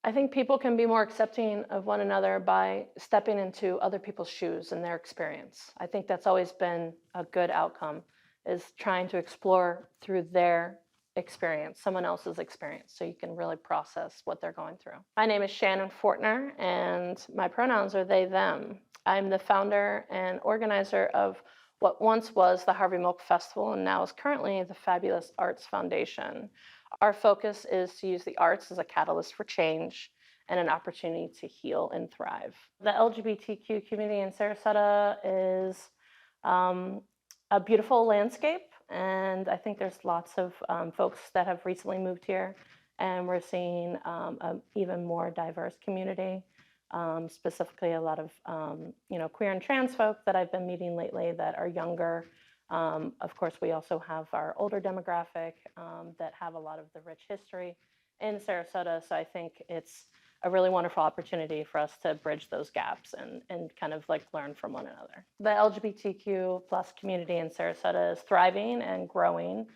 I think people can be more accepting of one another by stepping into other people's shoes and their experience. I think that's always been a good outcome, is trying to explore through their experience, someone else's experience, so you can really process what they're going through. My name is Shannon Fortner, and my pronouns are they, them. I'm the founder and organizer of what once was the Harvey Milk Festival and now is currently the Fabulous Arts Foundation. Our focus is to use the arts as a catalyst for change and an opportunity to heal and thrive. The LGBTQ community in Sarasota is a beautiful landscape, and I think there's lots of folks that have recently moved here, and we're seeing an even more diverse community. Specifically, a lot of queer and trans folk that I've been meeting lately that are younger. Of course, we also have our older demographic that have a lot of the rich history in Sarasota. So I think it's a really wonderful opportunity for us to bridge those gaps and kind of like learn from one another. The LGBTQ plus community in Sarasota is thriving and growing.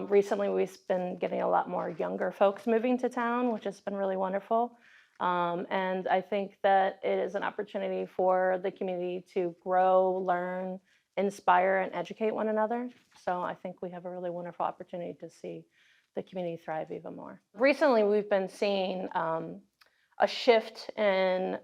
Recently, we've been getting a lot more younger folks moving to town, which has been really wonderful. And I think that it is an opportunity for the community to grow, learn, inspire, and educate one another. So I think we have a really wonderful opportunity to see the community thrive even more. Recently, we've been seeing a shift in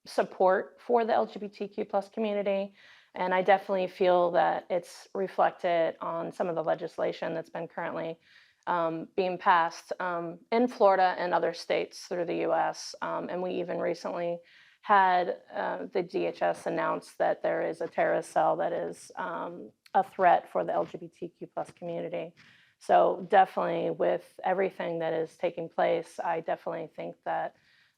support for the LGBTQ plus community. And I definitely feel that it's reflected on some of the legislation that's been currently being passed in Florida and other states through the US. And we even recently had the DHS announce that there is a terrorist cell that is a threat for the LGBTQ plus community. So definitely with everything that is taking place, I definitely think that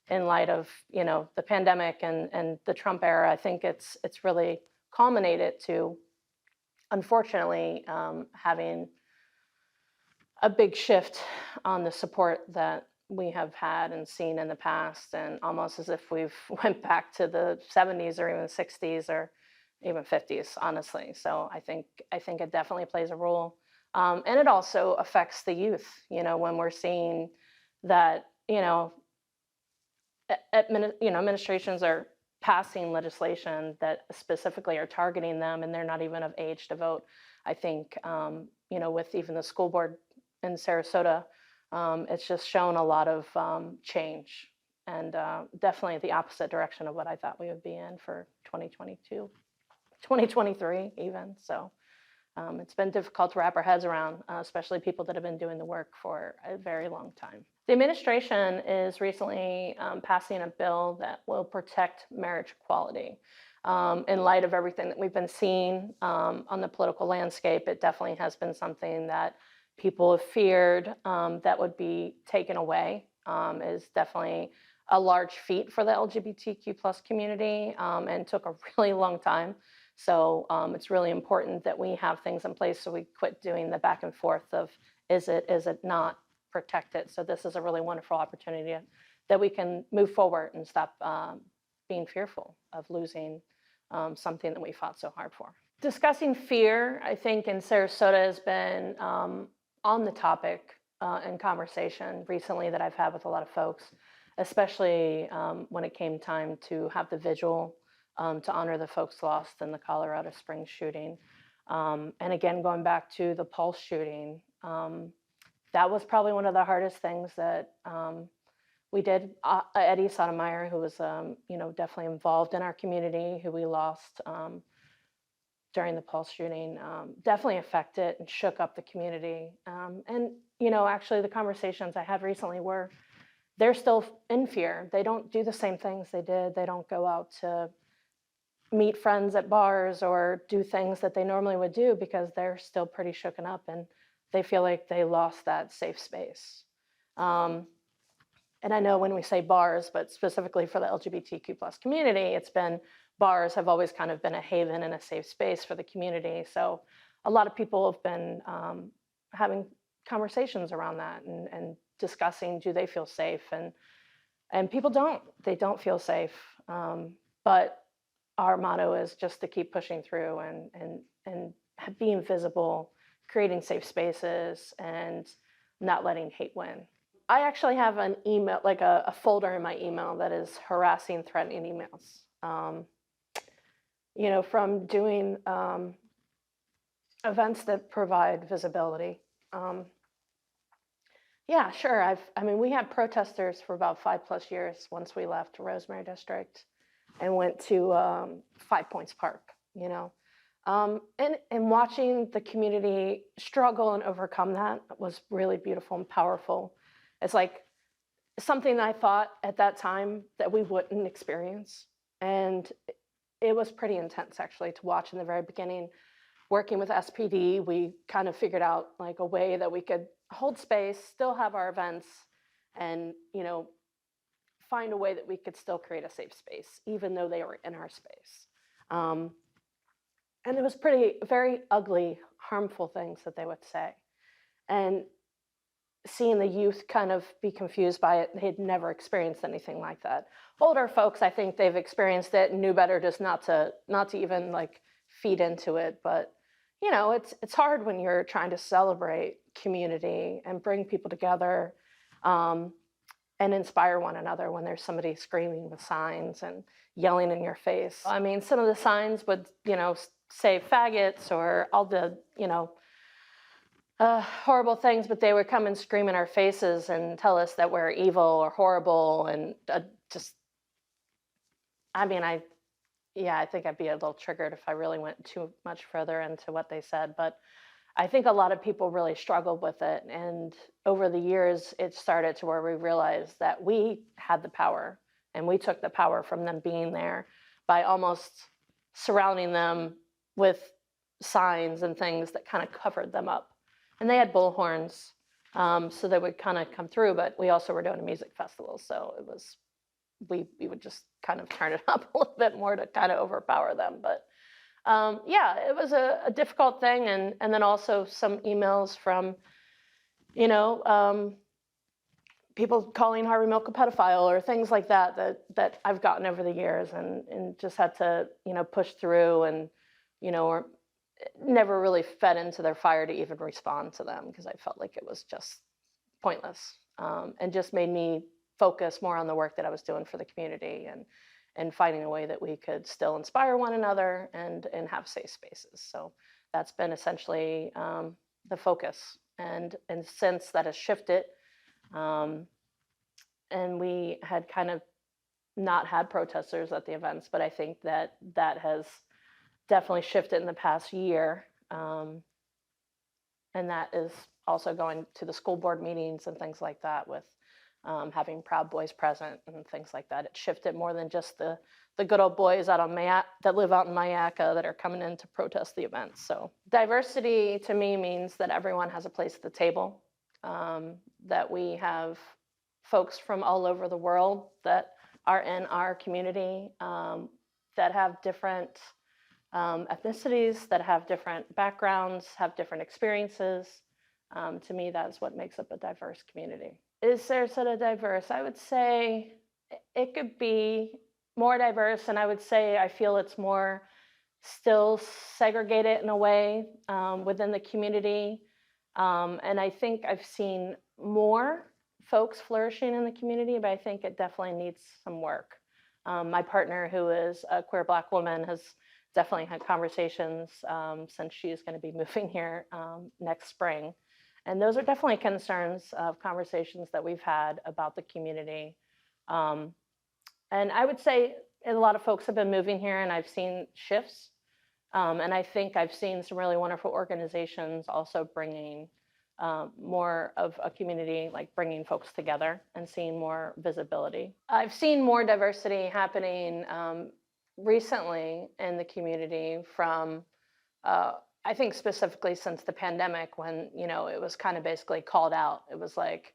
in light of the pandemic and the Trump era, I think it's really culminated to, unfortunately, having a big shift on the support that we have had and seen in the past, and almost as if we've went back to the 70s or even 60s or even 50s, honestly. So I think it definitely plays a role. And it also affects the youth, when we're seeing that, administrations are passing legislation that specifically are targeting them, and they're not even of age to vote. I think, with even the school board in Sarasota, it's just shown a lot of change, and definitely the opposite direction of what I thought we would be in for 2022, 2023 even. So it's been difficult to wrap our heads around, especially people that have been doing the work for a very long time. The administration is recently passing a bill that will protect marriage equality. In light of everything that we've been seeing on the political landscape, it definitely has been something that people have feared that would be taken away. Is definitely a large feat for the LGBTQ plus community, and took a really long time. So it's really important that we have things in place so we quit doing the back and forth of is it not, protect it. So this is a really wonderful opportunity that we can move forward and stop being fearful of losing something that we fought so hard for. Discussing fear, I think in Sarasota has been on the topic in conversation recently that I've had with a lot of folks, especially when it came time to have the vigil to honor the folks lost in the Colorado Springs shooting. And again, going back to the Pulse shooting, that was probably one of the hardest things that we did. Eddie Sotomayor, who was definitely involved in our community, who we lost during the Pulse shooting, definitely affected and shook up the community. And actually the conversations I had recently were they're still in fear. They don't do the same things they did. They don't go out to meet friends at bars or do things that they normally would do because they're still pretty shooken up and they feel like they lost that safe space. And I know when we say bars, but specifically for the LGBTQ plus community, bars have always kind of been a haven and a safe space for the community. So a lot of people have been having conversations around that and discussing, do they feel safe? And people they don't feel safe. But our motto is just to keep pushing through and being visible, creating safe spaces, and not letting hate win. I actually have an email, like a folder in my email that is harassing, threatening emails. From doing events that provide visibility. Um, yeah, sure. I mean, we had protesters for about 5+ years once we left Rosemary District and went to Five Points Park. And watching the community struggle and overcome that was really beautiful and powerful. It's like something that I thought at that time that we wouldn't experience. And it was pretty intense actually to watch in the very beginning. Working with SPD, we kind of figured out like a way that we could hold space, still have our events, and find a way that we could still create a safe space, even though they were in our space. And it was very ugly, harmful things that they would say. And seeing the youth kind of be confused by it, they'd never experienced anything like that. Older folks, I think they've experienced it and knew better just not to even like feed into it. But it's hard when you're trying to celebrate community and bring people together, and inspire one another when there's somebody screaming with signs and yelling in your face. I mean, some of the signs would, say faggots or all the, horrible things, but they would come and scream in our faces and tell us that we're evil or horrible. And I think I'd be a little triggered if I really went too much further into what they said. But I think a lot of people really struggled with it. And over the years, it started to where we realized that we had the power, and we took the power from them being there by almost surrounding them with signs and things that kind of covered them up. And they had bullhorns, so they would kind of come through, but we also were doing a music festival. So it was, we would just kind of turn it up a little bit more to kind of overpower them. But it was a difficult thing. And then also some emails from, people calling Harvey Milk a pedophile or things like that I've gotten over the years, and just had to, push through and, or never really fed into their fire to even respond to them because I felt like it was just pointless, and just made me focus more on the work that I was doing for the community and finding a way that we could still inspire one another and have safe spaces. So that's been essentially the focus. And since that has shifted, and we had kind of not had protesters at the events, but I think that has definitely shifted in the past year. And that is also going to the school board meetings and things like that with having Proud Boys present and things like that. It shifted more than just the good old boys that live out in Mayaca that are coming in to protest the events. So diversity to me means that everyone has a place at the table, that we have folks from all over the world that are in our community, that have different ethnicities, that have different backgrounds, have different experiences. To me, that's what makes up a diverse community. Is Sarasota diverse? I would say it could be more diverse, and I would say I feel it's more still segregated in a way within the community. And I think I've seen more folks flourishing in the community, but I think it definitely needs some work. My partner, who is a queer Black woman, has definitely had conversations since she is going to be moving here next spring. And those are definitely concerns of conversations that we've had about the community. And I would say a lot of folks have been moving here, and I've seen shifts. And I think I've seen some really wonderful organizations also bringing more of a community, like bringing folks together and seeing more visibility. I've seen more diversity happening recently in the community from, I think specifically since the pandemic, when, it was kind of basically called out. It was like,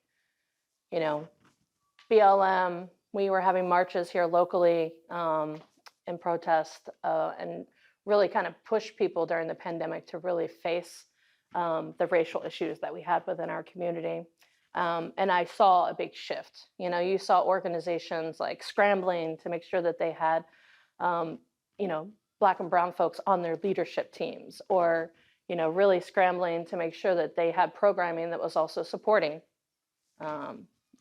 BLM, we were having marches here locally in protest, and really kind of push people during the pandemic to really face the racial issues that we had within our community. And I saw a big shift. You saw organizations like scrambling to make sure that they had, Black and brown folks on their leadership teams, or, really scrambling to make sure that they had programming that was also supporting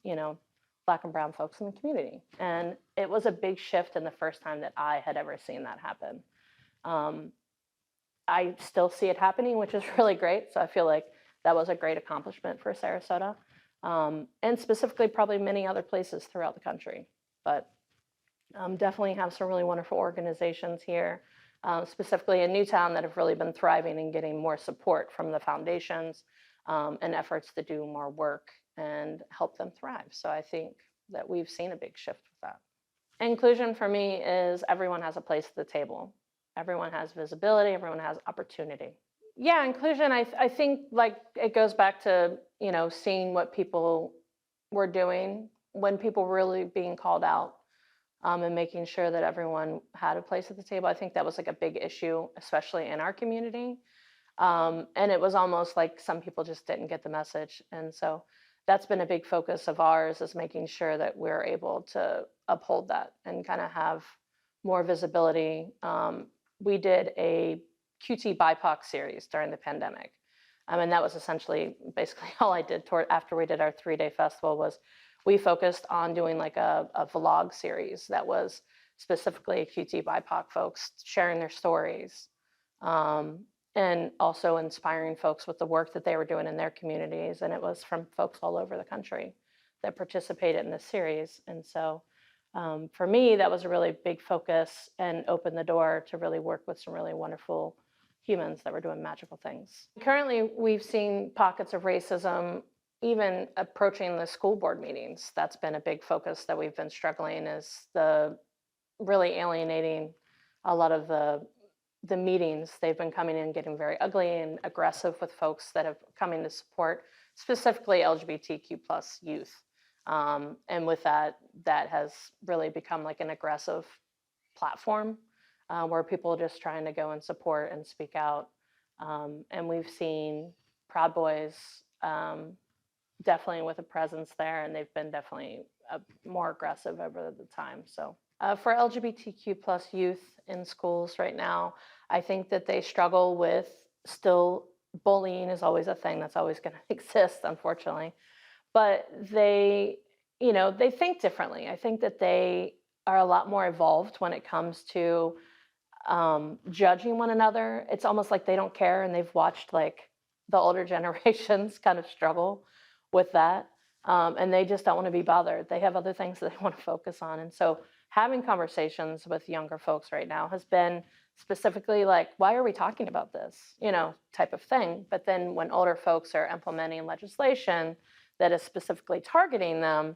Black and brown folks in the community. And it was a big shift in the first time that I had ever seen that happen. I still see it happening, which is really great. So I feel like that was a great accomplishment for Sarasota, and specifically probably many other places throughout the country. But definitely have some really wonderful organizations here, specifically in Newtown, that have really been thriving and getting more support from the foundations, and efforts to do more work and help them thrive. So I think that we've seen a big shift with that. Inclusion for me is everyone has a place at the table. Everyone has visibility, everyone has opportunity. Yeah, inclusion, I think like it goes back to, seeing what people were doing when people were really being called out, and making sure that everyone had a place at the table. I think that was like a big issue, especially in our community. And it was almost like some people just didn't get the message. And so that's been a big focus of ours, is making sure that we're able to uphold that and kind of have more visibility. We did a QT BIPOC series during the pandemic. And that was essentially basically all I did after we did our 3-day festival. Was we focused on doing like a vlog series that was specifically QT BIPOC folks sharing their stories, and also inspiring folks with the work that they were doing in their communities. And it was from folks all over the country that participated in this series. And so for me, that was a really big focus and opened the door to really work with some really wonderful humans that were doing magical things. Currently, we've seen pockets of racism even approaching the school board meetings. That's been a big focus that we've been struggling, is the really alienating a lot of the meetings. They've been coming in getting very ugly and aggressive with folks that have come in to support specifically LGBTQ plus youth. And with that has really become like an aggressive platform, where people are just trying to go and support and speak out. And we've seen Proud Boys definitely with a presence there, and they've been definitely more aggressive over the time. So for LGBTQ plus youth in schools right now, I think that they struggle with, still bullying is always a thing that's always going to exist, unfortunately. But they think differently. I think that they are a lot more evolved when it comes to judging one another. It's almost like they don't care, and they've watched like the older generations kind of struggle with that, and they just don't want to be bothered. They have other things that they want to focus on. And so having conversations with younger folks right now has been specifically like, why are we talking about this, type of thing. But then when older folks are implementing legislation that is specifically targeting them,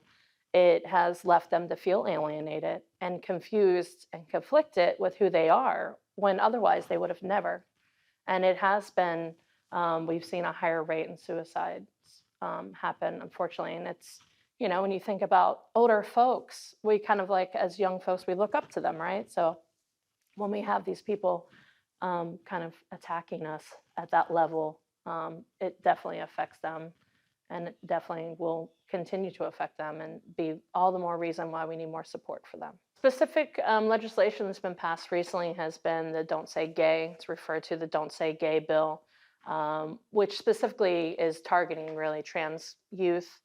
it has left them to feel alienated and confused and conflicted with who they are, when otherwise they would have never. And it has been, we've seen a higher rate in suicides happen, unfortunately. And it's, when you think about older folks, we kind of like, as young folks, we look up to them, right? So when we have these people kind of attacking us at that level, it definitely affects them, and it definitely will continue to affect them, and be all the more reason why we need more support for them. Specific legislation that's been passed recently has been the Don't Say Gay. It's referred to the Don't Say Gay bill, which specifically is targeting really trans youth.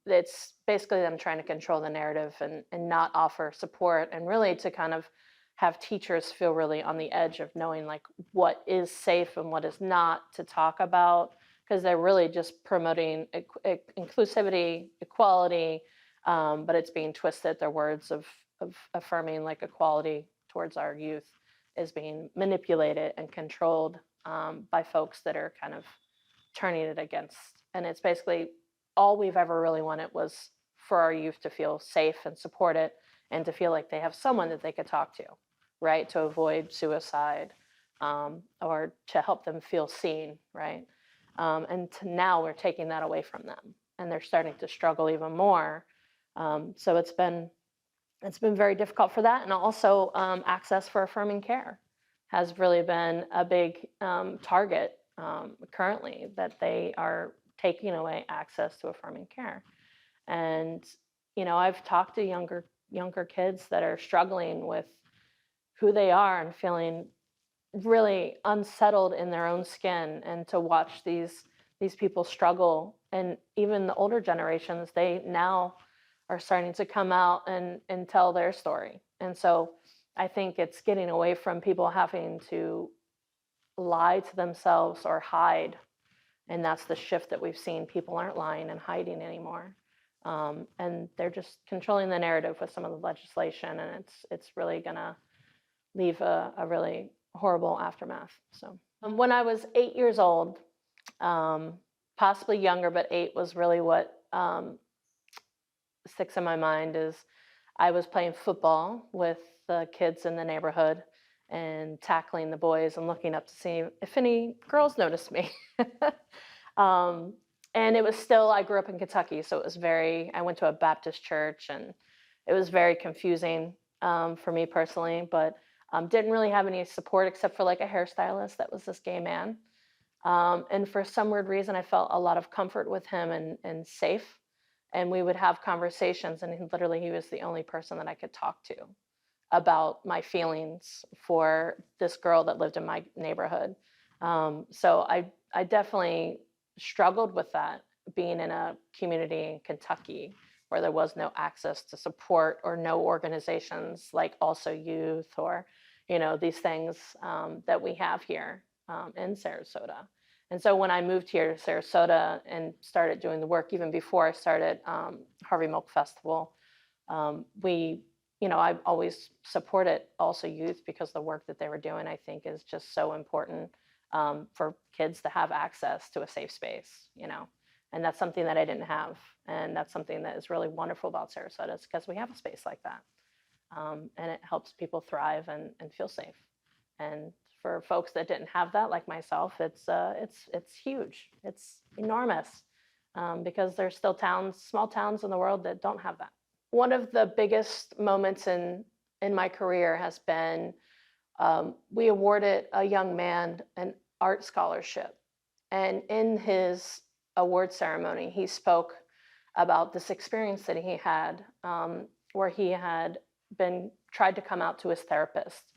It's basically them trying to control the narrative and not offer support, and really to kind of have teachers feel really on the edge of knowing like what is safe and what is not to talk about, because they're really just promoting inclusivity, equality, but it's being twisted. Their words of affirming like equality towards our youth is being manipulated and controlled by folks that are kind of turning it against. And it's basically all we've ever really wanted was for our youth to feel safe and supported, and to feel like they have someone that they could talk to, right? To avoid suicide, or to help them feel seen, right? And now we're taking that away from them, and they're starting to struggle even more. So it's been very difficult for that. And also access for affirming care has really been a big target currently, that they are taking away access to affirming care. And I've talked to younger kids that are struggling with who they are and feeling really unsettled in their own skin, and to watch these these people struggle. And even the older generations, they now are starting to come out and tell their story. And so I think it's getting away from people having to lie to themselves or hide. And that's the shift that we've seen. People aren't lying and hiding anymore. And they're just controlling the narrative with some of the legislation. And it's really going to leave a really horrible aftermath. So when I was 8 years old, possibly younger, but 8 was really what sticks in my mind, is I was playing football with the kids in the neighborhood and tackling the boys and looking up to see if any girls noticed me. And it was still, I grew up in Kentucky, so it was I went to a Baptist church, and it was very confusing for me personally, but didn't really have any support except for like a hairstylist that was this gay man. And for some weird reason, I felt a lot of comfort with him and safe. And we would have conversations, and he was the only person that I could talk to about my feelings for this girl that lived in my neighborhood. So I definitely struggled with that, being in a community in Kentucky where there was no access to support or no organizations like Also Youth or, these things that we have here in Sarasota. And so when I moved here to Sarasota and started doing the work, even before I started Harvey Milk Festival, I've always supported Also Youth because the work that they were doing, I think, is just so important for kids to have access to a safe space, and that's something that I didn't have. And that's something that is really wonderful about Sarasota, is because we have a space like that. And it helps people thrive and feel safe. And for folks that didn't have that, like myself, it's huge. It's enormous because there's still small towns in the world that don't have that. One of the biggest moments in my career has been we awarded a young man an art scholarship. And in his award ceremony, he spoke about this experience that he had where he had tried to come out to his therapist.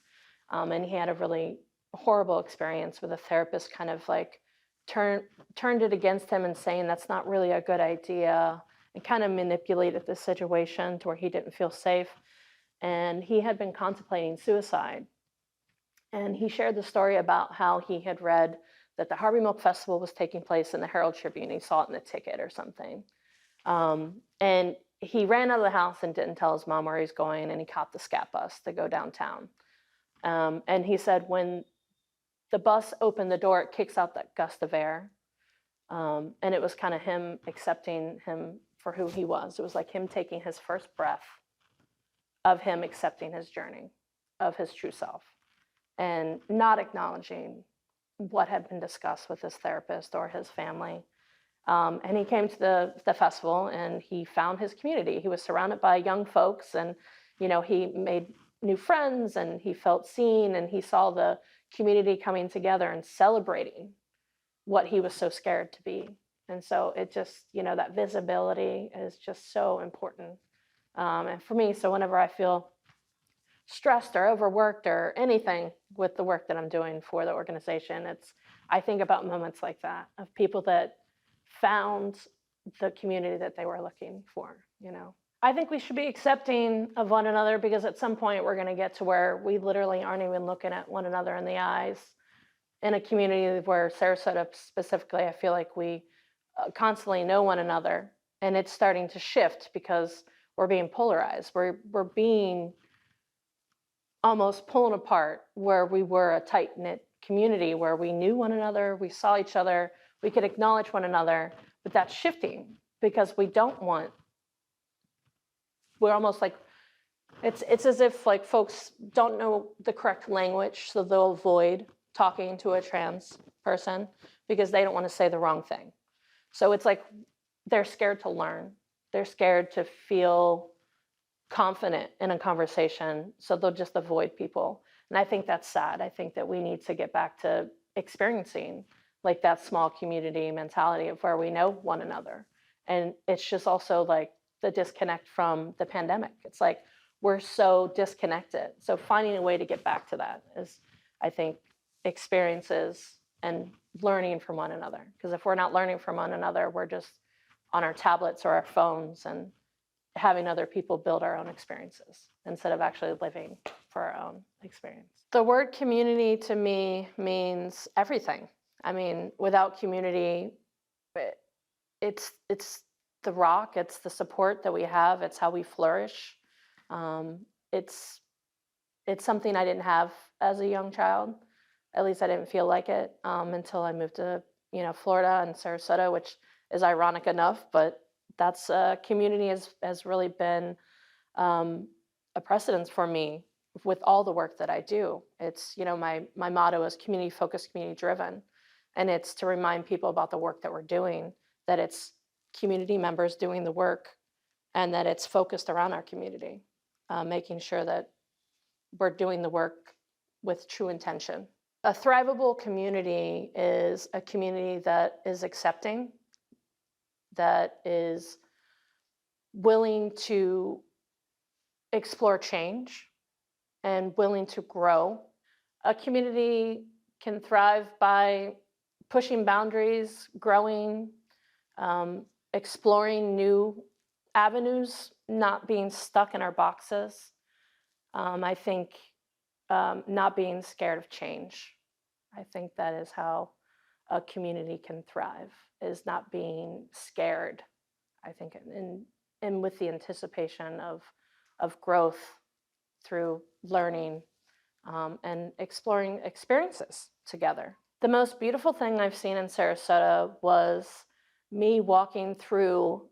And he had a really horrible experience with a therapist kind of like turned it against him and saying that's not really a good idea, and kind of manipulated the situation to where he didn't feel safe. And he had been contemplating suicide. And he shared the story about how he had read that the Harvey Milk Festival was taking place in the Herald Tribune. He saw it in the ticket or something. And he ran out of the house and didn't tell his mom where he was going, and he caught the scat bus to go downtown. And he said when the bus opened the door, it kicks out that gust of air. And it was kind of him accepting him for who he was. It was like him taking his first breath of him accepting his journey, of his true self, and not acknowledging what had been discussed with his therapist or his family. And he came to the festival, and he found his community. He was surrounded by young folks, and he made new friends, and he felt seen, and he saw the community coming together and celebrating what he was so scared to be. And so it just, that visibility is just so important. And for me, so whenever I feel stressed or overworked or anything with the work that I'm doing for the organization, I think about moments like that, of people that found the community that they were looking for. I think we should be accepting of one another, because at some point we're going to get to where we literally aren't even looking at one another in the eyes. In a community where Sarasota specifically, I feel like we constantly know one another, and it's starting to shift because we're being polarized. We're being almost pulling apart, where we were a tight-knit community where we knew one another, we saw each other, we could acknowledge one another, but that's shifting because we're almost like, it's as if like folks don't know the correct language, so they'll avoid talking to a trans person because they don't want to say the wrong thing. So it's like they're scared to learn. They're scared to feel confident in a conversation, so they'll just avoid people. And I think that's sad. I think that we need to get back to experiencing like that small community mentality of where we know one another. And it's just also like the disconnect from the pandemic. It's like we're so disconnected. So finding a way to get back to that is, I think, experiences and learning from one another. Because if we're not learning from one another, we're just on our tablets or our phones and having other people build our own experiences instead of actually living for our own experience. The word community to me means everything. I mean, without community, it's the rock, it's the support that we have, it's how we flourish. It's something I didn't have as a young child. At least I didn't feel like it until I moved to Florida and Sarasota, which is ironic enough, but that's community has really been a precedence for me with all the work that I do. It's my motto is community focused, community driven, and it's to remind people about the work that we're doing, that it's community members doing the work, and that it's focused around our community, making sure that we're doing the work with true intention. A thrivable community is a community that is accepting, that is willing to explore change and willing to grow. A community can thrive by pushing boundaries, growing, exploring new avenues, not being stuck in our boxes. I think not being scared of change. I think that is how a community can thrive, is not being scared. I think, and with the anticipation of growth through learning and exploring experiences together. The most beautiful thing I've seen in Sarasota was me walking through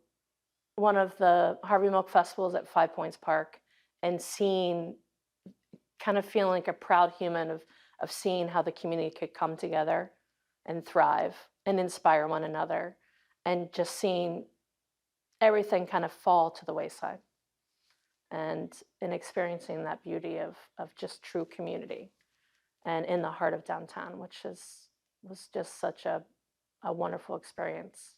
one of the Harvey Milk Festivals at Five Points Park and kind of feeling like a proud human of seeing how the community could come together and thrive and inspire one another, and just seeing everything kind of fall to the wayside, and experiencing that beauty of just true community, and in the heart of downtown, which was just such a wonderful experience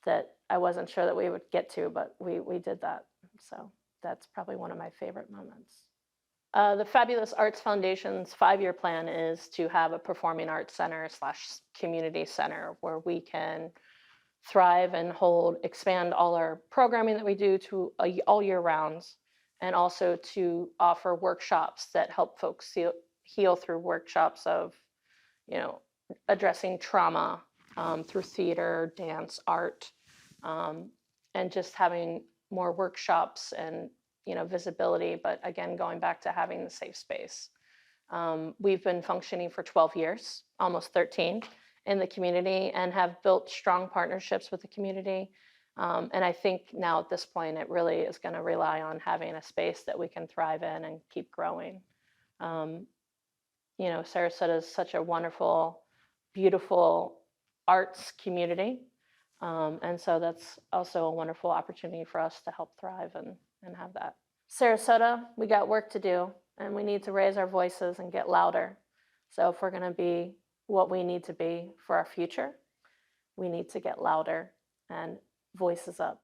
that I wasn't sure that we would get to, but we did that. So that's probably one of my favorite moments. The Fabulous Arts Foundation's 5-year plan is to have a performing arts center / community center where we can thrive and expand all our programming that we do to all year round, and also to offer workshops that help folks heal through workshops of, addressing trauma through theater, dance, art, and just having more workshops and visibility, but again, going back to having the safe space. We've been functioning for 12 years, almost 13, in the community, and have built strong partnerships with the community. And I think now at this point, it really is going to rely on having a space that we can thrive in and keep growing. Sarasota is such a wonderful, beautiful arts community. And so that's also a wonderful opportunity for us to help thrive and have that. Sarasota, we got work to do, and we need to raise our voices and get louder. So if we're going to be what we need to be for our future, we need to get louder and voices up.